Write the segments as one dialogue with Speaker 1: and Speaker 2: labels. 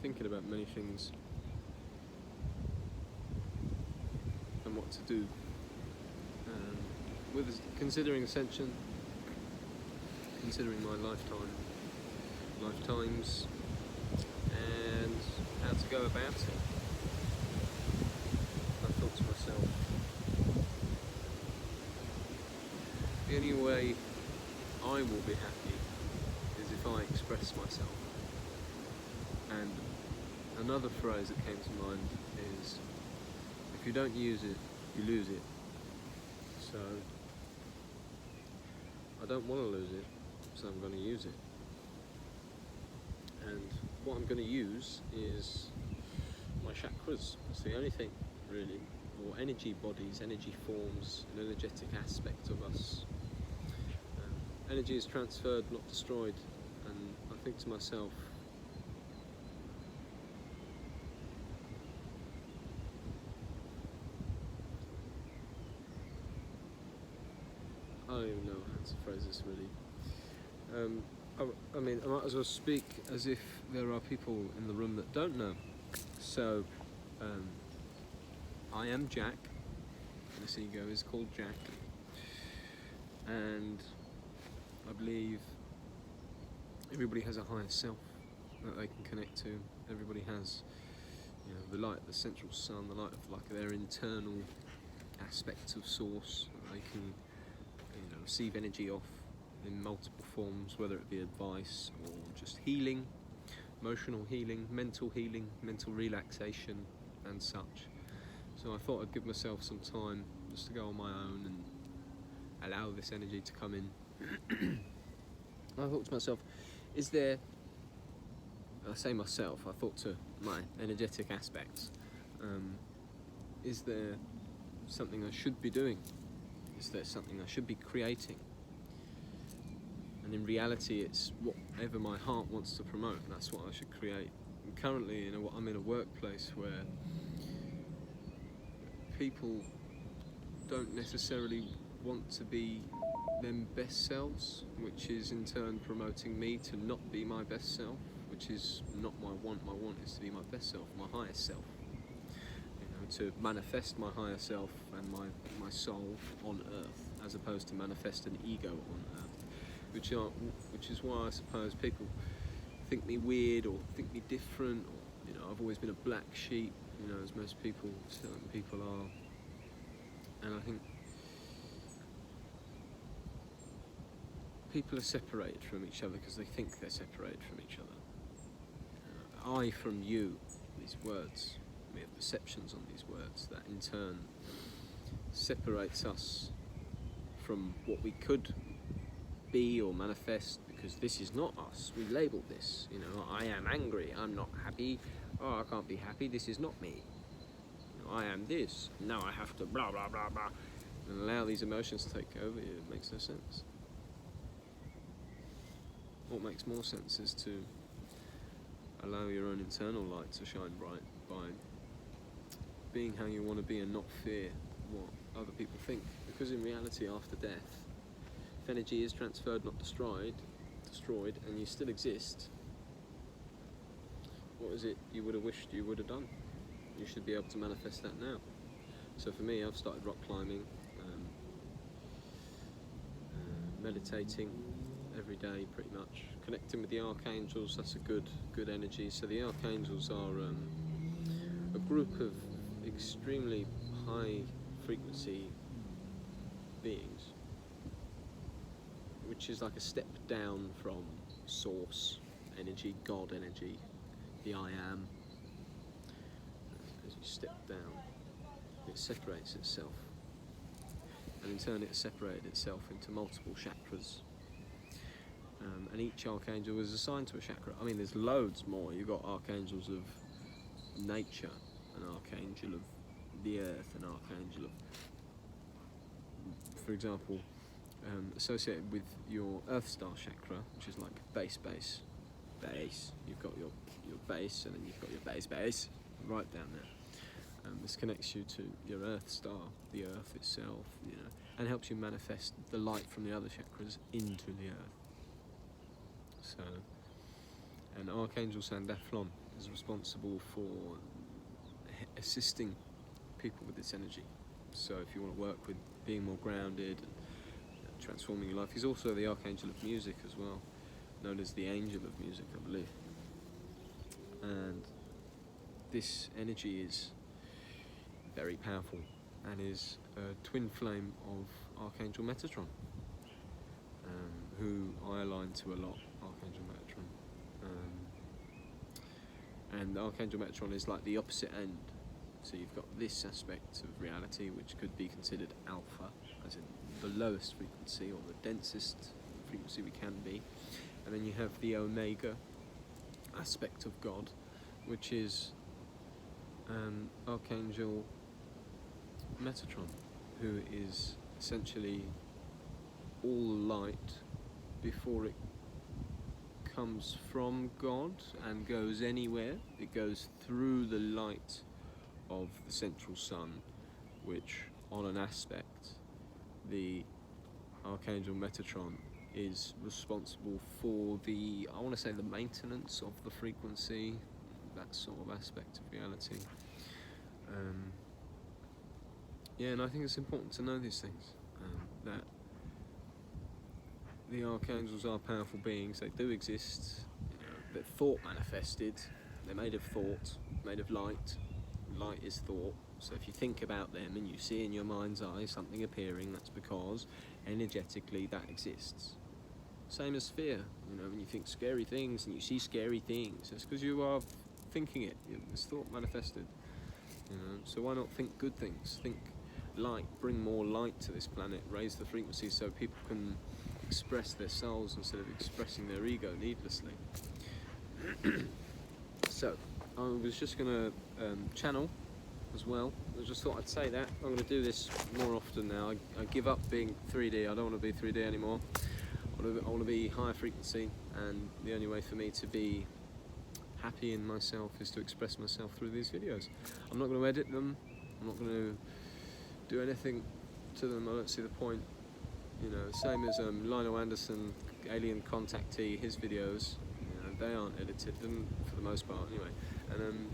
Speaker 1: thinking about many things and what to do. With considering ascension, considering my lifetimes, and how to go about it, I thought to myself, the only way I will be happy is if I express myself. And another phrase that came to mind is, if you don't use it, you lose it. So I don't want to lose it, so I'm going to use it. And what I'm going to use is my chakras. It's the only thing, really, or energy bodies, energy forms, an energetic aspect of us. Energy is transferred, not destroyed. And I think to myself, I don't even know how to phrase this really. I mean, I might as well speak as if there are people in the room that don't know. So, I am Jack. This ego is called Jack. And I believe everybody has a higher self that they can connect to. Everybody has, the light, the central sun, the light of like their internal aspects of source that they can, receive energy off in multiple forms, whether it be advice or just healing, emotional healing, mental relaxation and such. So I thought I'd give myself some time just to go on my own and allow this energy to come in. I thought to myself, is there, I say myself, I thought to my energetic aspects, is there something I should be doing? Is there something I should be creating? And in reality, it's whatever my heart wants to promote, that's what I should create. And currently, I'm in a workplace where people don't necessarily want to be them best selves, which is in turn promoting me to not be my best self, which is not my want. My want is to be my best self, my highest self. To manifest my higher self and my soul on earth, as opposed to manifest an ego on earth, which is why I suppose people think me weird or think me different, or I've always been a black sheep, as most certain people are. And I think people are separated from each other because they think they're separated from each other. I from you, these words. We have perceptions on these words that in turn separates us from what we could be or manifest, because this is not us. We label this, I am angry, I'm not happy, I can't be happy, this is not me. I am this, now I have to blah blah blah blah, and allow these emotions to take over you. It makes no sense. What makes more sense is to allow your own internal light to shine bright by being how you want to be and not fear what other people think. Because in reality, after death, if energy is transferred, not destroyed, and you still exist, what is it you would have wished you would have done? You should be able to manifest that now. So for me, I've started rock climbing, meditating every day pretty much, connecting with the Archangels. That's a good energy. So the Archangels are a group of extremely high frequency beings, which is like a step down from source energy, God energy, the I am. As you step down, it separates itself, and in turn it separated itself into multiple chakras, and each archangel is assigned to a chakra. I mean, there's loads more. You've got archangels of nature, an archangel of the earth, an archangel of, for example, associated with your Earth Star chakra, which is like base. You've got your base, and then you've got your base right down there. This connects you to your Earth Star, the Earth itself, and helps you manifest the light from the other chakras into the Earth. So, and Archangel Sandaflon is responsible for assisting people with this energy. So if you want to work with being more grounded and transforming your life, he's also the Archangel of music as well, known as the Angel of Music, I believe. And this energy is very powerful and is a twin flame of Archangel Metatron, who I align to a lot, Archangel Metatron. And Archangel Metatron is like the opposite end. So you've got this aspect of reality, which could be considered alpha, as in the lowest frequency or the densest frequency we can be. And then you have the omega aspect of God, which is Archangel Metatron, who is essentially all light before it comes from God and goes anywhere. It goes through the light of the central sun, which on an aspect, the Archangel Metatron is responsible for the, I want to say, the maintenance of the frequency, that sort of aspect of reality. Yeah, and I think it's important to know these things, that the archangels are powerful beings. They do exist. They're thought manifested. They're made of thought, made of light. Light is thought. So if you think about them and you see in your mind's eye something appearing, that's because energetically that exists. Same as fear. When you think scary things and you see scary things, it's because you are thinking it. It's thought manifested. So why not think good things? Think light. Bring more light to this planet. Raise the frequency so people can express their souls instead of expressing their ego needlessly. So I was just going to channel as well. I just thought I'd say that. I'm going to do this more often now. I give up being 3D. I don't want to be 3D anymore. I want to be higher frequency, and the only way for me to be happy in myself is to express myself through these videos. I'm not going to edit them. I'm not going to do anything to them. I don't see the point. Same as Lionel Anderson, Alien Contactee, his videos, they aren't edited, for the most part anyway. And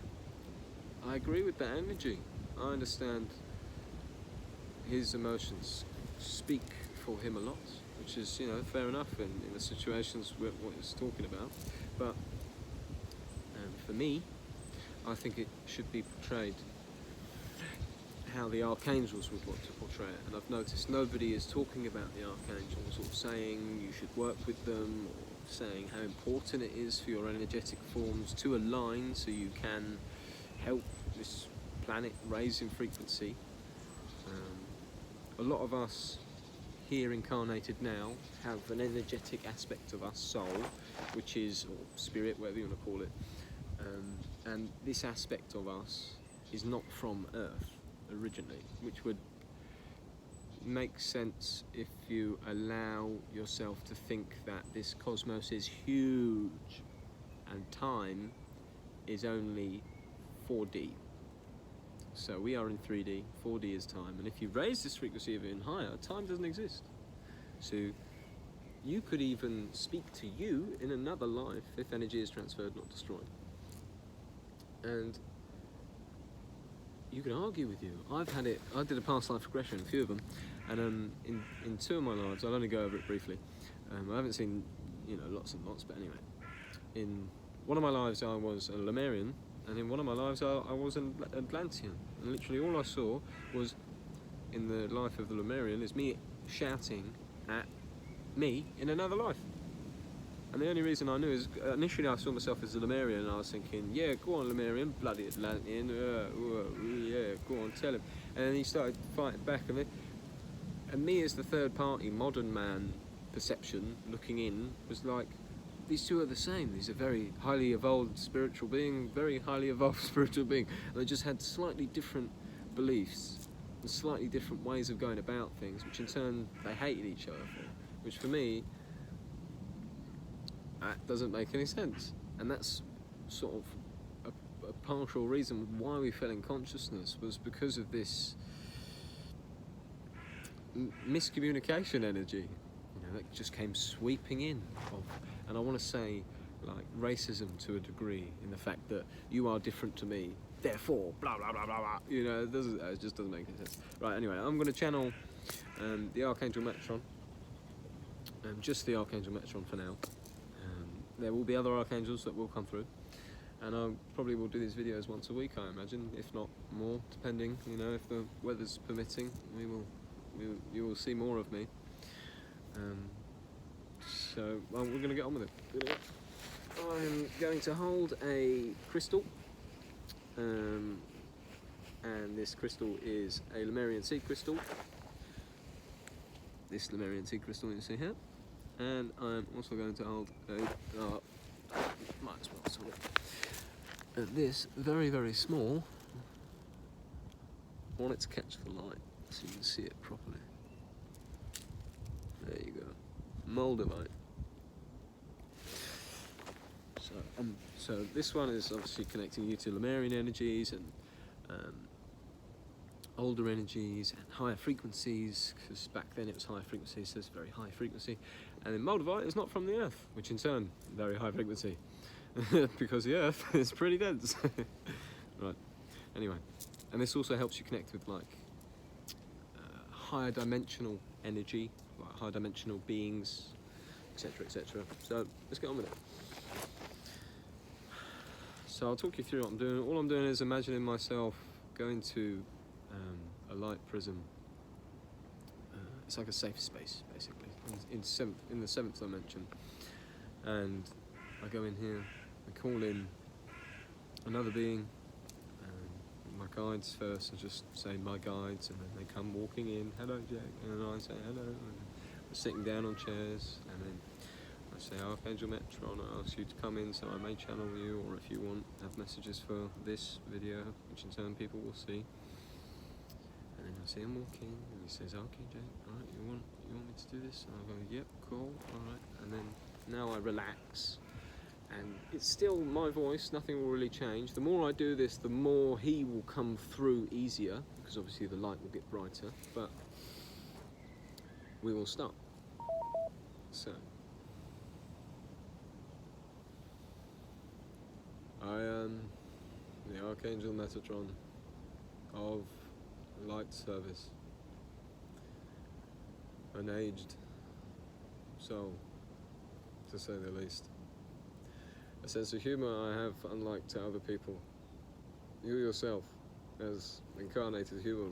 Speaker 1: I agree with that energy. I understand his emotions speak for him a lot, which is, fair enough in the situations what he's talking about. But for me, I think it should be portrayed how the archangels would want to portray it. And I've noticed nobody is talking about the archangels or saying you should work with them, or saying how important it is for your energetic forms to align so you can help this planet raise in frequency. A lot of us here incarnated now have an energetic aspect of us, soul, which is, or spirit, whatever you want to call it, and this aspect of us is not from Earth originally, which would make sense if you allow yourself to think that this cosmos is huge and time is only 4D. So we are in 3D, 4D is time, and if you raise this frequency even higher, time doesn't exist. So you could even speak to you in another life if energy is transferred, not destroyed. And you can argue with you. I've had it. I did a past life regression, a few of them, and in two of my lives, I'll only go over it briefly. I haven't seen lots and lots, but anyway, in one of my lives I was a Lemurian, and in one of my lives I was an Atlantean, and literally all I saw was in the life of the Lemurian is me shouting at me in another life. And the only reason I knew is initially I saw myself as a Lemurian, and I was thinking, yeah, go on Lemurian, bloody Atlantean, yeah, go on, tell him. And then he started fighting back, and me as the third party, modern man perception, looking in, was like, these two are the same. These are very highly evolved spiritual being, very highly evolved spiritual being. And they just had slightly different beliefs and slightly different ways of going about things, which in turn they hated each other for, which for me, that doesn't make any sense. And that's sort of a partial reason why we fell in consciousness, was because of this miscommunication energy, that just came sweeping in. And I want to say, like racism to a degree, in the fact that you are different to me, therefore blah blah blah blah blah. You know, it just doesn't make any sense. Right. Anyway, I'm going to channel the Archangel Metatron. Just the Archangel Metatron for now. There will be other archangels that will come through, and I probably will do these videos once a week, I imagine, if not more, depending. You know, if the weather's permitting, you will see more of me. So, well, we're going to get on with it. I'm going to hold a crystal, and this crystal is a Lemurian seed crystal. This Lemurian seed crystal you see here, and I'm also going to hold a, might as well sort it. This very, very small. I want it to catch the light so you can see it properly. There you go, moldavite. So this one is obviously connecting you to Lemurian energies and older energies and higher frequencies, because back then it was high frequency, so it's very high frequency. And then moldavite is not from the earth, which in turn, very high frequency, because the earth is pretty dense. Right, anyway. And this also helps you connect with like higher dimensional energy, like higher dimensional beings, etc, etc. So let's get on with it. So I'll talk you through what I'm doing. All I'm doing is imagining myself going to a light prism. It's like a safe space, basically, in the seventh dimension. And I go in here, I call in another being, my guides first. I just say my guides, and then they come walking in. Hello, Jack, and then I say hello. And we're sitting down on chairs, and then I say, Archangel Metatron, I ask you to come in so I may channel you, or if you want, have messages for this video, which in turn people will see. And then I see him walk in, and he says, okay, Jake, alright, you want me to do this? And I go, yep, cool, alright. And then now I relax, and it's still my voice, nothing will really change. The more I do this, the more he will come through easier, because obviously the light will get brighter, but we will start. So, I am the Archangel Metatron of light service, an aged soul, to say the least. A sense of humour I have unlike to other people. You yourself, as incarnated human,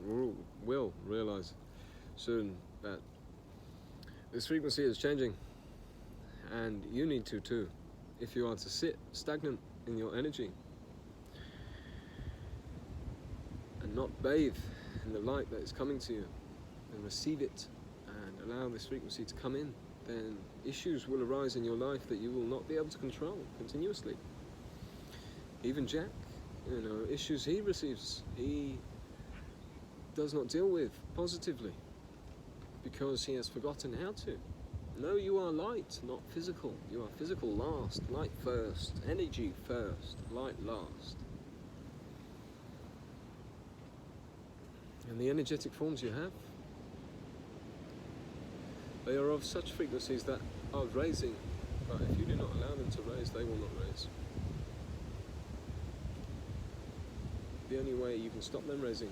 Speaker 1: will realise soon that this frequency is changing, and you need to too, if you are to sit stagnant in your energy and not bathe in the light that is coming to you and receive it and allow this frequency to come in, then issues will arise in your life that you will not be able to control continuously. Even Jack, you know, issues he receives, he does not deal with positively because he has forgotten how to. No, you are light, not physical. You are physical last, light first, energy first, light last. And the energetic forms you have, they are of such frequencies that are raising, but if you do not allow them to raise, they will not raise. The only way you can stop them raising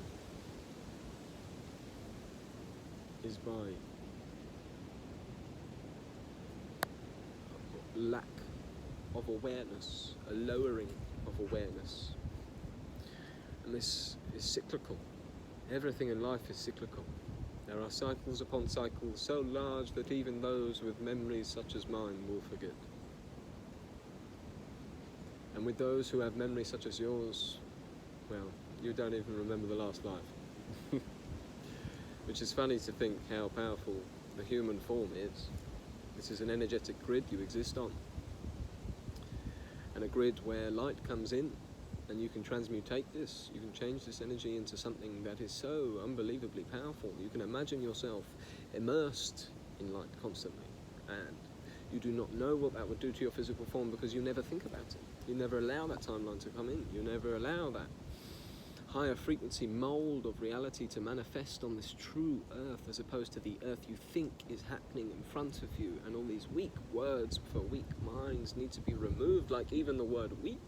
Speaker 1: is by lack of awareness, a lowering of awareness. And this is cyclical. Everything in life is cyclical. There are cycles upon cycles so large that even those with memories such as mine will forget. And with those who have memories such as yours, well, you don't even remember the last life. Which is funny to think how powerful the human form is. This is an energetic grid you exist on. And a grid where light comes in, and you can transmutate this, you can change this energy into something that is so unbelievably powerful. You can imagine yourself immersed in light constantly, and you do not know what that would do to your physical form because you never think about it. You never allow that timeline to come in. You never allow that higher frequency mold of reality to manifest on this true earth, as opposed to the earth you think is happening in front of you, and all these weak words for weak minds need to be removed, like even the word weak.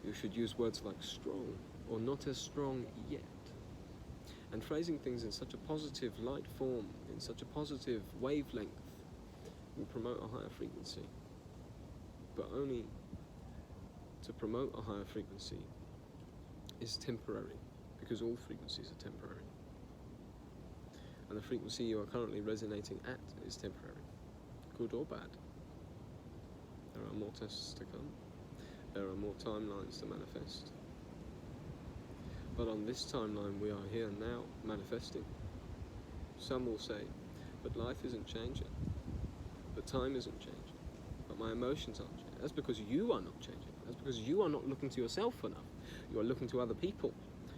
Speaker 1: You should use words like strong, or not as strong yet. And phrasing things in such a positive light form, in such a positive wavelength, will promote a higher frequency. But only to promote a higher frequency is temporary, because all frequencies are temporary. And the frequency you are currently resonating at is temporary, good or bad. There are more tests to come. There are more timelines to manifest. But on this timeline we are here now, manifesting. Some will say, but life isn't changing, but time isn't changing, but my emotions aren't changing. That's because you are not changing. That's because you are not looking to yourself enough. You are looking to other people.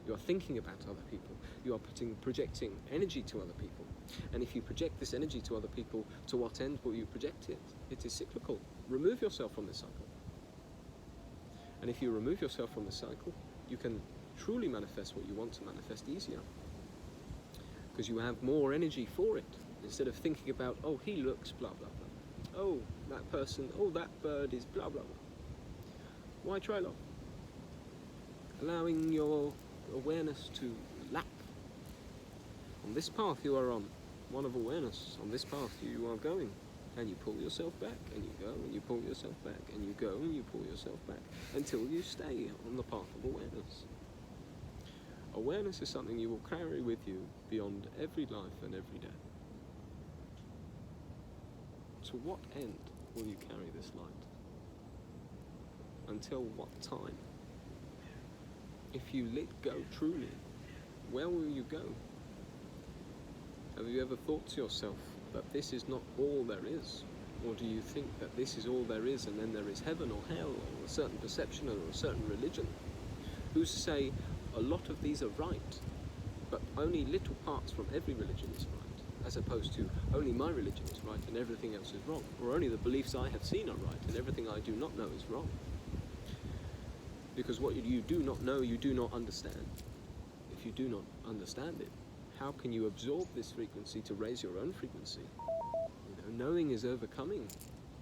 Speaker 1: You are thinking about other people. You are projecting energy to other people. And if you project this energy to other people, to what end will you project it? It is cyclical. Remove yourself from this cycle. And if you remove yourself from the cycle, you can truly manifest what you want to manifest easier. Because you have more energy for it. Instead of thinking about, oh, he looks blah, blah, blah. Oh, that person, oh, that bird is blah, blah, blah. Why try love? Allowing your awareness to lack. On this path you are on, one of awareness. On this path you are going. And you pull yourself back, and you go, and you pull yourself back, and you go, and you pull yourself back, until you stay on the path of awareness. Awareness is something you will carry with you beyond every life and every day. To what end will you carry this light? Until what time? If you let go truly, where will you go? Have you ever thought to yourself that this is not all there is? Or do you think that this is all there is, and then there is heaven or hell, or a certain perception, or a certain religion? Who's to say a lot of these are right, but only little parts from every religion is right, as opposed to only my religion is right and everything else is wrong, or only the beliefs I have seen are right and everything I do not know is wrong? Because what you do not know, you do not understand. If you do not understand it, how can you absorb this frequency to raise your own frequency? Knowing is overcoming.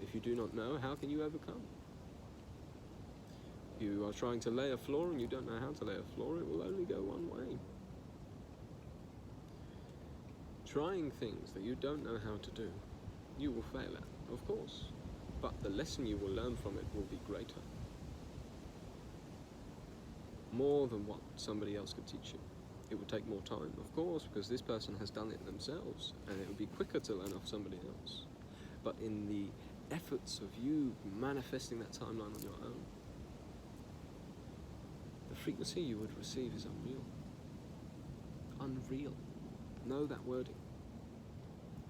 Speaker 1: If you do not know, how can you overcome? You are trying to lay a floor and you don't know how to lay a floor, it will only go one way. Trying things that you don't know how to do, you will fail at, of course, but the lesson you will learn from it will be greater. More than what somebody else could teach you. It would take more time, of course, because this person has done it themselves, and it would be quicker to learn off somebody else. But in the efforts of you manifesting that timeline on your own, the frequency you would receive is unreal. Unreal. Know that wording.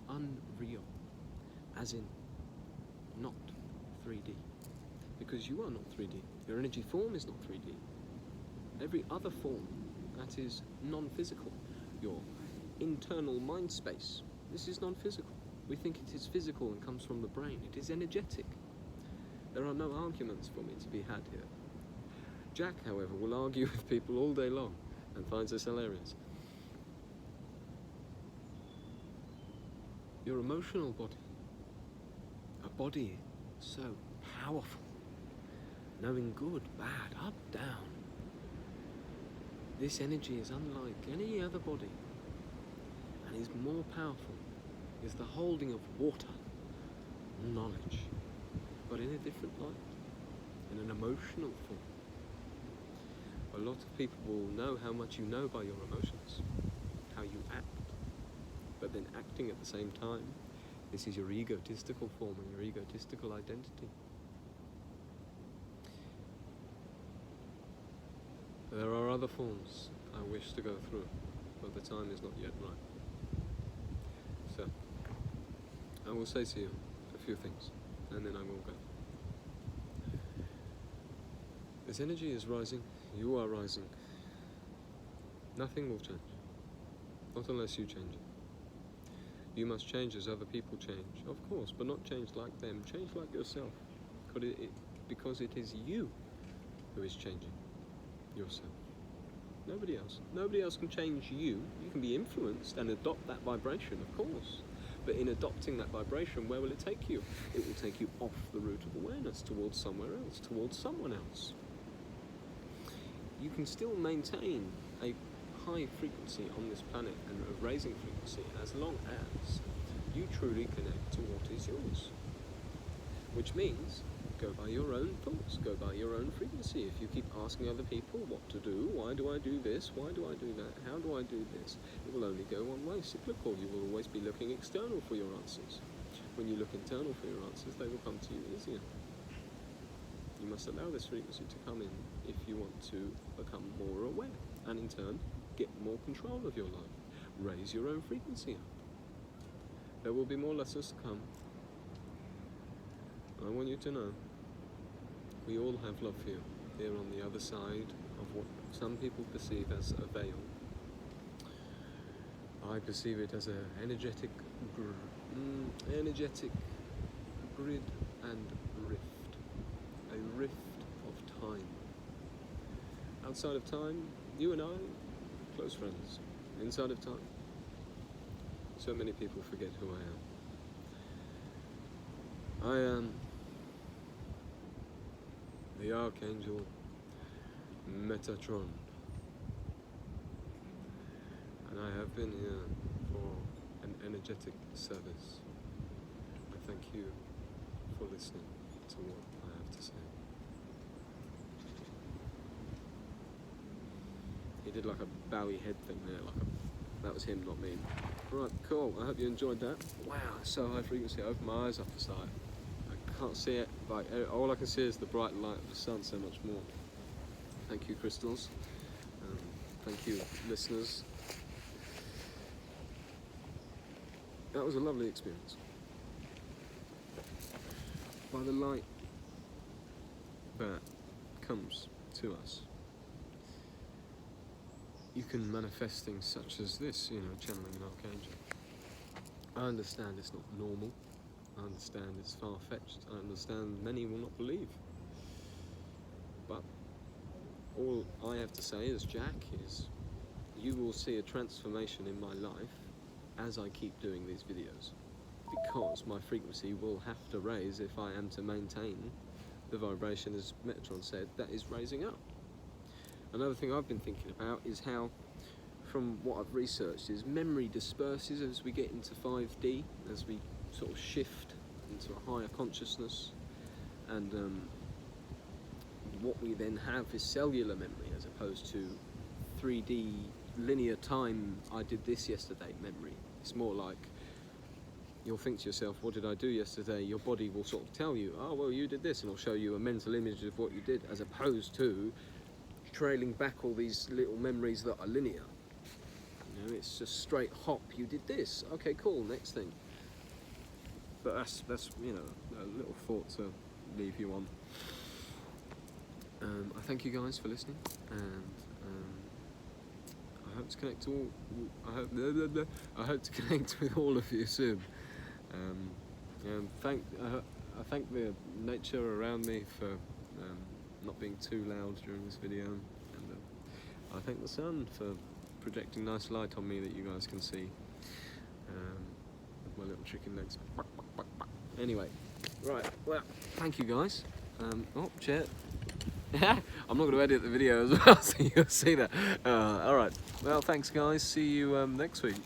Speaker 1: Unreal. As in, not 3D. Because you are not 3D. Your energy form is not 3D. Every other form that is non-physical, your internal mind space, this is non-physical. We think it is physical and comes from the brain. It is energetic. There are no arguments for me to be had here. Jack, however, will argue with people all day long and finds this hilarious. Your emotional body, a body so powerful, knowing good, bad, up, down. This energy is unlike any other body, and is more powerful, is the holding of water, knowledge, but in a different light, in an emotional form. A lot of people will know how much you know by your emotions, how you act, but then acting at the same time, this is your egotistical form and your egotistical identity. There are other forms I wish to go through, but the time is not yet right. So, I will say to you a few things, and then I will go. This energy is rising, you are rising. Nothing will change, not unless you change it. You must change as other people change, of course, but not change like them, change like yourself, because it is you who is changing yourself. Nobody else. Nobody else can change you. You can be influenced and adopt that vibration, of course. But in adopting that vibration, where will it take you? It will take you off the route of awareness towards somewhere else, towards someone else. You can still maintain a high frequency on this planet and a raising frequency as long as you truly connect to what is yours. Which means, go by your own thoughts, go by your own frequency. If you keep asking other people what to do, why do I do this, why do I do that, how do I do this, it will only go one way, cyclical. You will always be looking external for your answers. When you look internal for your answers, they will come to you easier. You must allow this frequency to come in if you want to become more aware, and in turn, get more control of your life. Raise your own frequency up. There will be more lessons to come. I want you to know, we all have love for you here on the other side of what some people perceive as a veil. I perceive it as an energetic grid and rift. A rift of time. Outside of time, you and I, close friends. Inside of time, so many people forget who I am. I am the Archangel Metatron, and I have been here for an energetic service. I thank you for listening to what I have to say. He did like a bowy head thing there, that was him, not me. Right, cool, I hope you enjoyed that. Wow, it's so high frequency, I opened my eyes up a sight. Can't see it, like all I can see is the bright light of the sun so much more. Thank you, crystals. Thank you, listeners. That was a lovely experience. By the light that comes to us, you can manifest things such as this, channeling an archangel. I understand it's not normal. I understand it's far-fetched. I understand many will not believe. But all I have to say as Jack is, you will see a transformation in my life as I keep doing these videos. Because my frequency will have to raise if I am to maintain the vibration, as Metatron said, that is raising up. Another thing I've been thinking about is how, from what I've researched, is memory disperses as we get into 5D, as we sort of shift into a higher consciousness, and what we then have is cellular memory as opposed to 3D linear time, I did this yesterday memory. It's more like you'll think to yourself, what did I do yesterday? Your body will sort of tell you, oh well, you did this, and it'll show you a mental image of what you did, as opposed to trailing back all these little memories that are linear. It's just straight hop, you did this, okay cool, next thing. But that's a little thought to leave you on. I thank you guys for listening, and I hope to connect to all. I hope to connect with all of you soon. And I thank the nature around me for not being too loud during this video, and I thank the sun for projecting nice light on me that you guys can see. With my little chicken legs. Anyway, right, well, thank you guys. Oh, chat. I'm not going to edit the video as well, so you'll see that. Alright, well, thanks guys. See you next week.